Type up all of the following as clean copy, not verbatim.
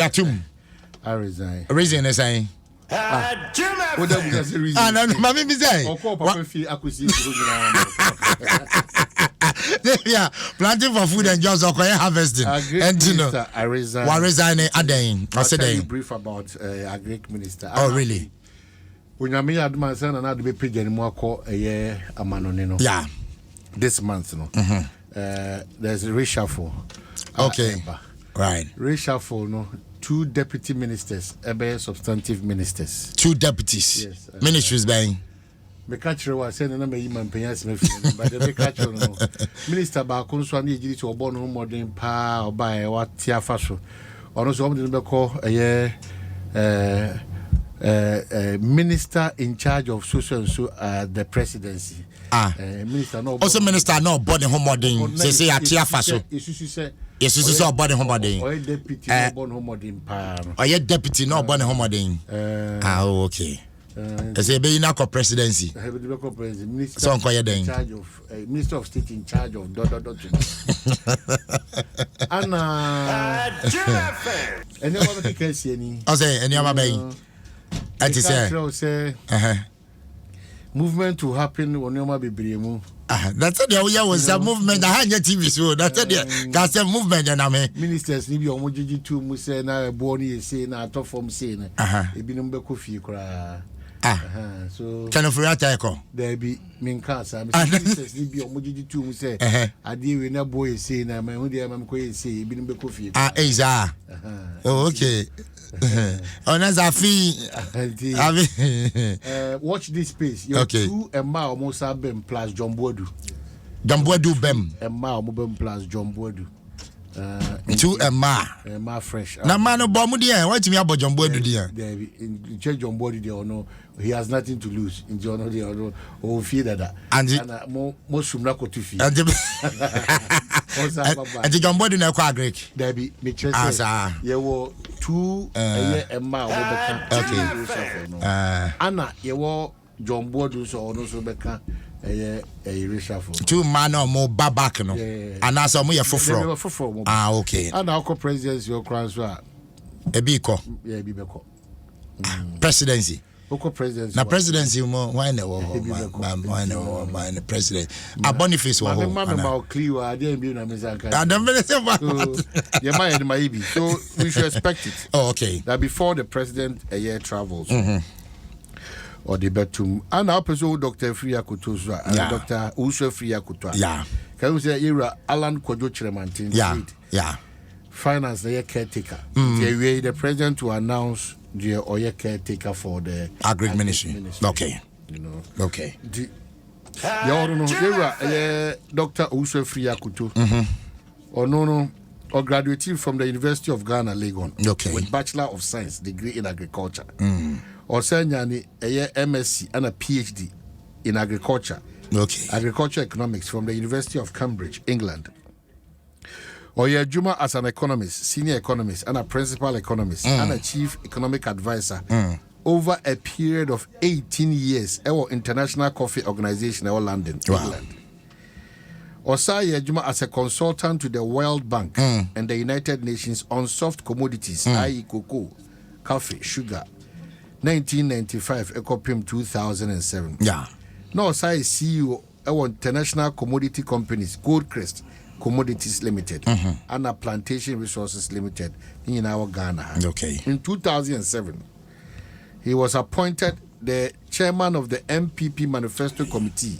Atum. I resign. Reason is saying. What does the reason? Ah, no, Mammy be saying. Yeah, planting for food and jobs or harvesting. And you know, I resign. What resigning? I'll tell you brief about agric minister. Oh, really? When I mean Adom son and I'd be paying more call a year a man. Yeah. This month, no. There's a reshuffle. Okay. Right. Reshuffle, no. 2 deputy ministers, substantive ministers. 2 deputies. Yes. Ministries buying. Me catcher was saying, and I'm a man paying but the catcher, no. Minister Bakunso, I need to obon no more than pa or buy what Tiafaso. Or no, somebody will call a year minister in charge of social and so the presidency. Minister no. Also, minister no body homoding. They say at Tiafaso. Yes, this is our body homoding. Or deputy no born homoding pa. Or your deputy no body homoding. Okay. They say be in our presidency. Minister in charge of Minister of State in charge of Anna. And never can see any. I say any other bay. I say movement to happen when you might be bremu. That's it. There was a movement. I had your TV show. That's it. That's a movement. And I mean, ministers need your moji to Musa na born say na top form say na. Ebinum coffee kra. So kind of react. There be min casa. Ministers need your moji to Musa. I deal with na boy say na me who dey am ko say ebinum coffee. Oh, okay. On as I feel, watch this space. You okay. 2 Emma almost have been plus John Bodu. John Bodu Bem. Emma Mobem plus John Bodu. 2 Emma fresh. Na man no bomudia. What me about John Bodu there? In John Bodu there or no, he has nothing to lose. In John there or no, or fear that. And most sumna ko to fear. And the John Bodu na kwa agric. There be me chese. You were 2 Emma okay. Anna you were John Bodu so no so beka a reshuffle. 2 man or more back no. And as a more foforo. Okay. And our presidency your crown so Ebiko. Yeah, Bibeko. Presidency. Presidency. Na presidency mo why no why no the president. A Boniface wo. Mama clear I didn't be na mezanka. Adam be say yeah my be. So we should expect it. Oh, okay. That before the president a year travels. Or the betum and our person Dr. Free Kutuso and Dr. Uswe Free Kutwa. Yeah. Can we say era Alan Kojo Chiremantin? Yeah. Finance the caretaker. The president to announce the Oye caretaker for the agric ministry. Okay. You know. Okay. Era Dr. Uswe Free Kutu. Or no. Or graduated from the University of Ghana, Legon. Okay. With Bachelor of Science degree in agriculture. Or Sanyani a MSc and a PhD in agriculture. Okay. Agriculture economics from the University of Cambridge, England. Or Juma as an economist, senior economist, and a principal economist, and a chief economic advisor over a period of 18 years at International Coffee Organization in London, England. Or Juma as a consultant to the World Bank and the United Nations on soft commodities, i.e. cocoa, coffee, sugar. 1995, Ecopim 2007. Yeah. No, say CEO of International Commodity Companies, Goldcrest Commodities Limited, and a Plantation Resources Limited in our Ghana. Okay. In 2007, he was appointed the chairman of the MPP Manifesto Committee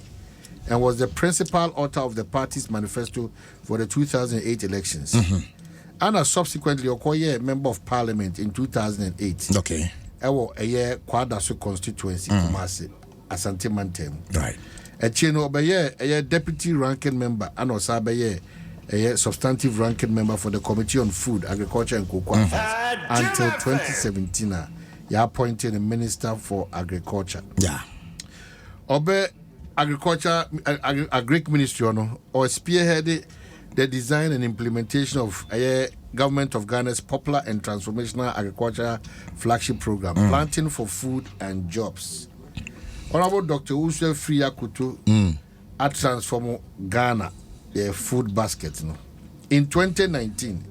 and was the principal author of the party's manifesto for the 2008 elections. And subsequently, a member of parliament in 2008. Okay. A year Kwadaso constituency, Kumasi, Asante Mantem. Right. A chino a deputy ranking member, and also a substantive ranking member for the Committee on Food, Agriculture and Cocoa until 2017. He appointed a minister for agriculture. Yeah. Obe agriculture, agric ministry, or spearheaded the design and implementation of a government of Ghana's popular and transformational agriculture flagship program, Planting for Food and Jobs. Honorable Dr. Uswe Free Kutu at Transform Ghana, the food basket. In 2019,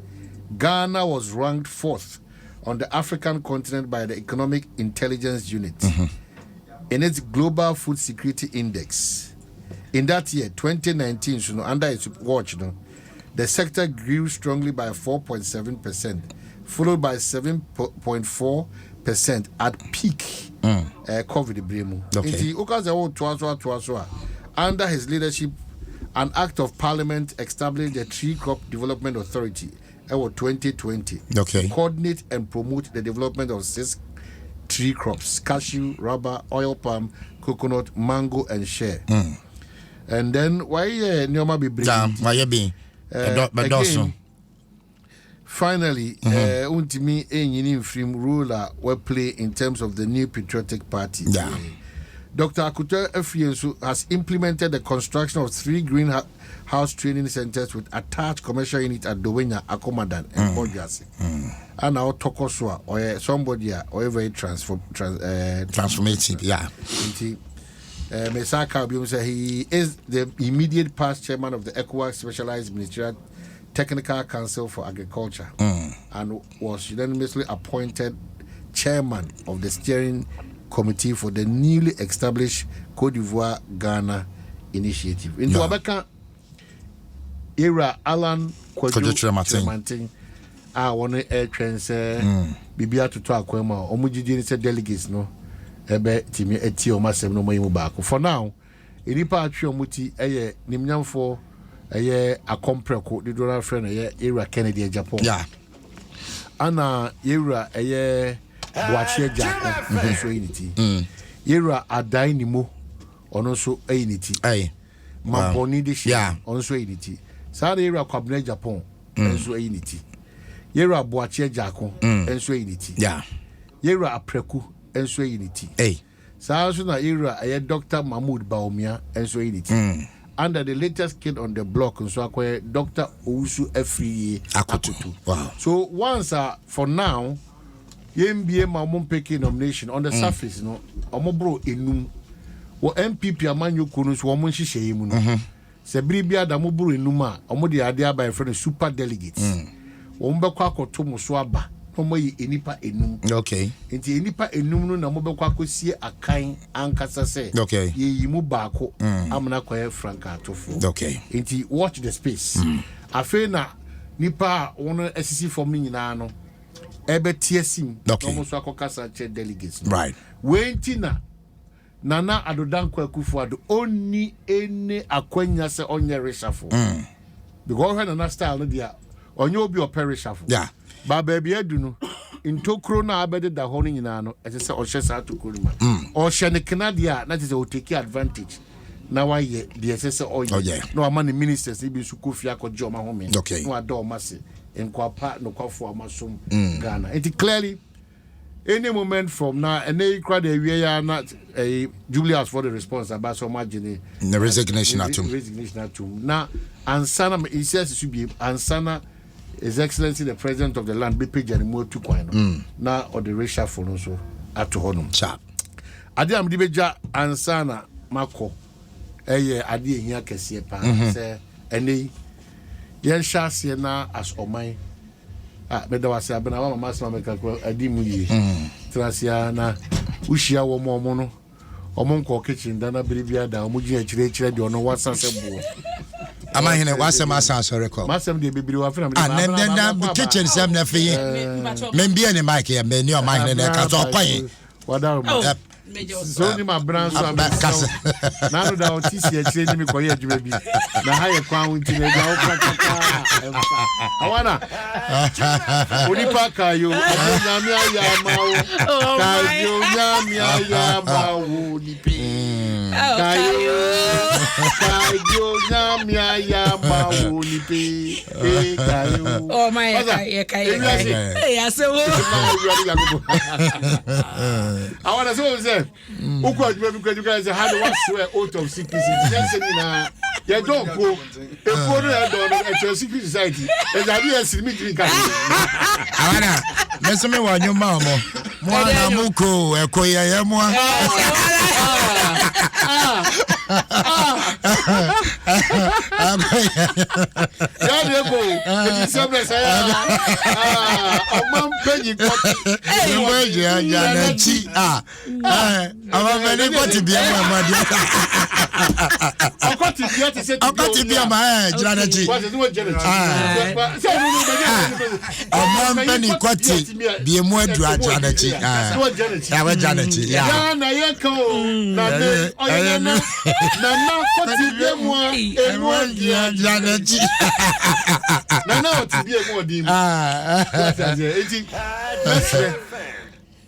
Ghana was ranked 4th on the African continent by the Economic Intelligence Unit in its Global Food Security Index. In that year, 2019, under its watch, the sector grew strongly by 4.7%, followed by 7.4% at peak COVID bremu. Under his leadership, an act of parliament established the Tree Crop Development Authority 2020 to coordinate and promote the development of 6 tree crops: cashew, rubber, oil palm, coconut, mango, and shea. And then why Nyoma be again, finally, Untimi Enyini Frim ruler will play in terms of the new patriotic party. Dr. Akuta Efiensu has implemented the construction of 3 greenhouse training centers with attached commercial unit at Dowenya, Akomadan, and Bodjasi. And now Tokoswa, or somebody, or very transformative. Mesaka Obium said he is the immediate past chairman of the ECOWAS Specialized Ministerial Technical Council for Agriculture and was unanimously appointed chairman of the steering committee for the newly established Cote d'Ivoire Ghana initiative. In Wabeka era Alan Kwajo I want to air transfer Bibia to Akwema Omujidi said delegates no ebe timi eti o masem no moyimu baako. For now enipa atwe omuti eye nimnyamfo eye akompreko the donor friend eye era Kennedy Japan ana era eye Boachie Jaco so unity era adai nimo ono so unity maboni de shia ono so unity sa era Kwabena Japan so unity era Boachie Jaco so unity era apreku enso unity so na era a Dr. Mahmoud Baumia enso unity under the latest kid on the block so akwa Dr. Ousu Afriye Akutu. So once for now YMBA Mamon Peki nomination on the surface no omobro enum wo MPP amanyo kunu so omon hihye yimu no se bribia da mobro enum a omode ade aba friend super delegates wo mbekwa akoto muso aba omoyi enipa enum enti enipa enum no na mobekwa akosie akan ankasa se yeyimu baako amna kwae franka atofo enti watch the space afi na nipa wono asisi form nyina no ebe tiesim no so akokasa che delegates right wenti na Nana Adodankwa Kufuado only any akwanya se onye reshuffle because when Nana style no dia onye obi o reshuffle ba baby edu no intokro na abede da ho nyina no ese se ohye sa atokro ma ohye ne knadia na tese o take advantage na why the ese onye no ama ne ministers ibi su Kofi akogye o ma home no ado ma se enkwapa no kwafo amasom Ghana it clearly any moment from now and they crowd the we are not a Julius for the response about so much in the resignation at now Ansana he says it should be Ansana His Excellency the President of the land be paid anymore to coin now or the reshuffle also at home sharp ade am dibeja Ansana Mako ade hia kese pa say ene yen shase na as oman beda wase abena wa mama sama meka ko adimu yi trasia na ushia wo mo no omonko kitchen dana biribia da omuji akire de ono wasa sebo Omanhene wasem asanso record masem de bibiri wa fena na kitchen sem na fe membia ne mic ya me ni Omanhene na ka so kwan wada so ni ma brand so kasa na no da otisi akire ni me koye adwuma bi na ha ye kwan wonti na ga okaka awana onipa kayo nyame ayamawo kayo nyame ayamawo nipi kayo nyame ayamawo nipi kayo oh my kayo asewo awana so say uko adwuma bi kwajuka say how do one swear oath of secrecy just say na ye don ko e no e don e secret society e da bi esiri mi drink kan awana mesome wa nyuma mo na muko e ko ye mo they go. It's a blessing. Mom Penny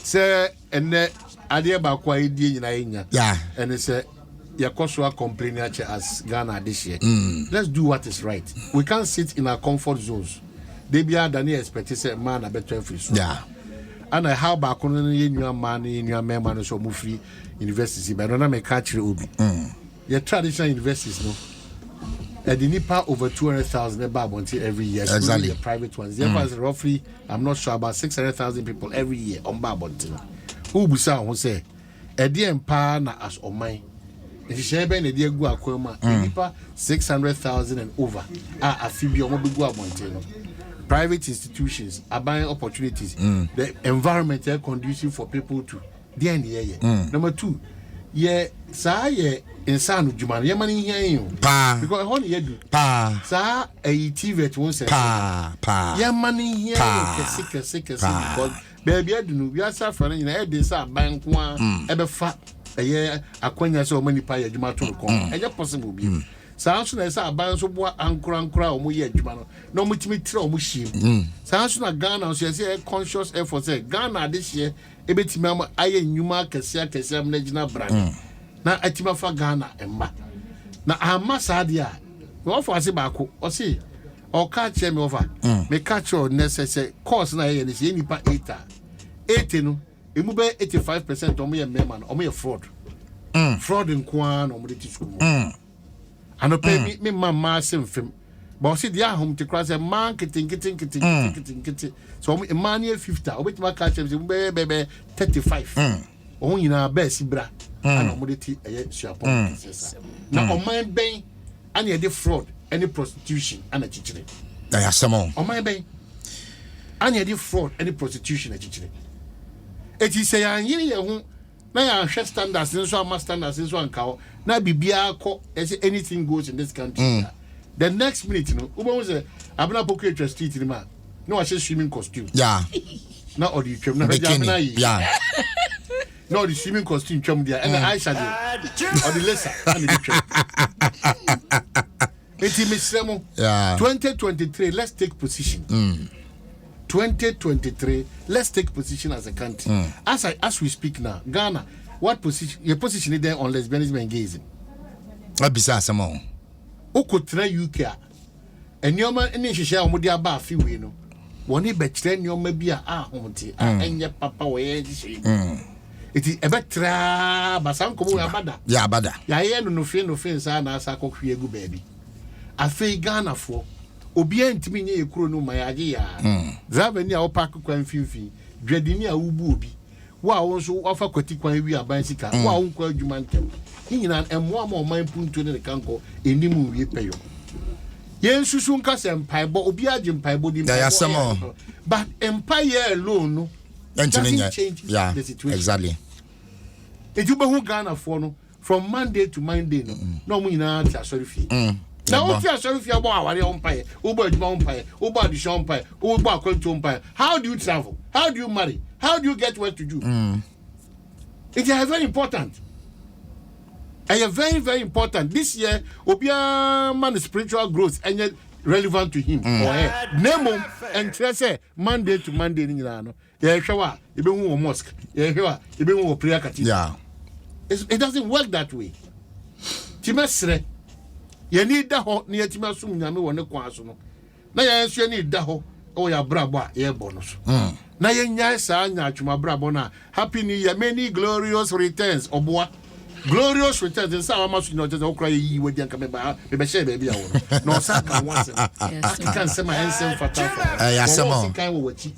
say and idea about quite yeah, and it's a Yakosua complaining as Ghana this year. Let's do what is right. We can't sit in our comfort zones. They be than expect say man a better free. Yeah. And I how back on your money in your man so move free university, but don't make catch Ubi. Your traditional universities no. The NIPA over 200,000 every year. Exactly. The private ones. There was roughly, I'm not sure, about 600,000 people every year on Babonti. Who Busa who say, a dear empire na as on mine. If you share a dear Guacoma, NIPA 600,000 and over are a Phoebe or Monteno. Private institutions are buying opportunities. The environment is conducive for people to. Number two, yeah, say insanu jumani ye mani here you because honey ye do sa a TV at once ye mani here kesi because baby I do no we are suffering in a day sa bank one ebe fa ye akwanya so many pa ye juma to ko e possible bi sa so na sa ban so bo ankura o mo ye juma no mo timi tire o mo shim sa so na Ghana so say conscious effort say Ghana this year ebetimi am aye nyuma kesi am na gina brand na atima fa Ghana emma na amma sadia we for ase baako o se o ka che me over me catch your necessary course na ye ni se nipa 80 no emu be 85% o mo ye member no o mo ye fraud nko na o mo de school ano pay me mama sem fem but see dia home to cross a man kitin so o man 50 o betima catch me be 35 o nyina be sibra and commodity suapon na o man ben and ye fraud any prostitution and a chichire na yasamo o man ben and ye fraud any prostitution a chichire it is say an ye hu na ya hwe standards nso ama standards nso anka na bibia akọ anything goes in this country the next minute you know ubo say abna pocket street ni ma no wa swimming costume yeah na odi twem na na yeah no, the swimming costume chum there and the eyeshadow or the laser and the picture. 2023, let's take position. 2023, let's take position as a country. As we speak now, Ghana, what position? Your position is there on lesbianism and gayism. What besides some more? Who could try UK? And your man, and she share with your bar, you know. One day, but then your maybe a home and your papa way. It is a better basanko abada. Yeah, abada. Ya ye no fe na asa kokwie gu baby. Afi Ghana for obi antimi nye ekuro no mayaje ya. Driver ni a opak kwan finfin. Dwadini a wubu obi. Wa wo nso ofa kwati kwan wi aban sika. Wa wo nkwa adwuma ntem. Ni nyina emo ama o man punto ne kanko enimu wi peyo. Yen susu nka se mpaebo obi age mpaebo di. But empire alone no doesn't change the situation. Exactly. If you be Ghana for no from Monday to Monday no mo nyina tia sorry fi. Now what you sorry fi about aware umpire, ubo aduma umpire, ubo addition umpire, ubo akwanto umpire. How do you travel? How do you marry? How do you get what to do? It is very important. And very, very important. This year, Obia man spiritual growth and yet relevant to him or her. Nemo and say Monday to Monday in Milano. Yeah, shower, you be a mosque. Yeah, you be a prayer kati. Yeah. It doesn't work that way. Timesre, you need the hot near Timasum Yami one quasono. Now you need the hot or your braba air bonus. Now you nyasa to my brabona. Happy New Year, many glorious returns, or boy. Glorious returns and so much you know just cry you with young by maybe share baby. No, Saka once. You can't say my Nsem for tough. Yes, some kind of what you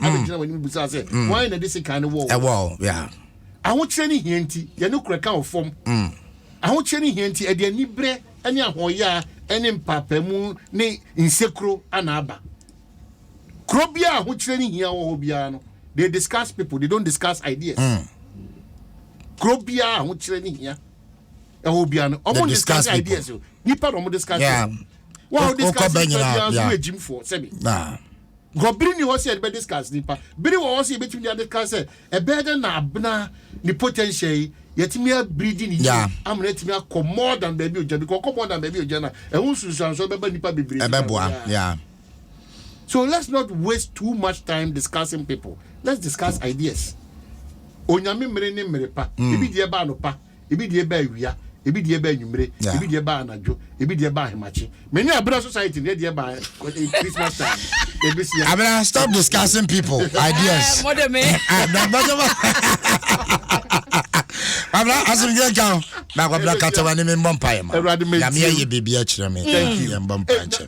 say. Why in this kind of wall? A wall, yeah. I want any hinty, you know, crack out form. I want any hinty at the Nibre and ya hoya any papemu ne insekro anaba. Krobia who training here or Hobiano. They discuss people, they don't discuss ideas. Krobia who training here. Hobiano. Omo discuss ideas. Nipa omo discuss. Yeah. Wow, discuss ideas gym for sebi. Nah. Gobrini was said by discuss nipa. Biri was here between the discuss a better na abna ni potential. Yet me a breeding. Yeah. I'm letting me come more than baby because come more than baby Jana. And who should so baby nipa be breeding. Yeah. So let's not waste too much time discussing people. Let's discuss ideas. Onyame mrene mrepa. Ebi die ba no pa. Ebi die ba wia. Ebi die ba nwumre. Ebi die ba anajo. Ebi die ba hemachi. Many abra society die ba Christmas time. Abra stop discussing people. Ideas. What me? Abra asumje kan. Na kwabla katawa ni mbompa ma. Ya me ye bibi a kire me. Thank you mbompa nche.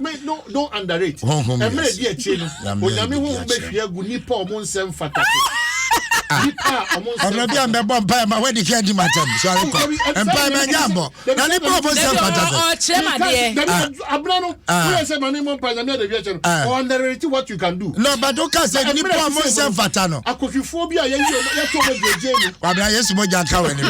Don't underrate. Emre die achi no. Onyame hu be hwe gu nipa omo nsem fatako. Nipa omo nsem. Abra bia mbompa ma we di kia di matem. Sorry ko. Empa ma nyambo. Na nipa omo nsem fatako. Oh chema de. Abra no. We say mani mbompa na me de bi achi no. Underrate what you can do. No, but don't say nipa omo nsem fatano. Akofifo bi a ye to mo jeje ni. Abra yesu mo janka we ni.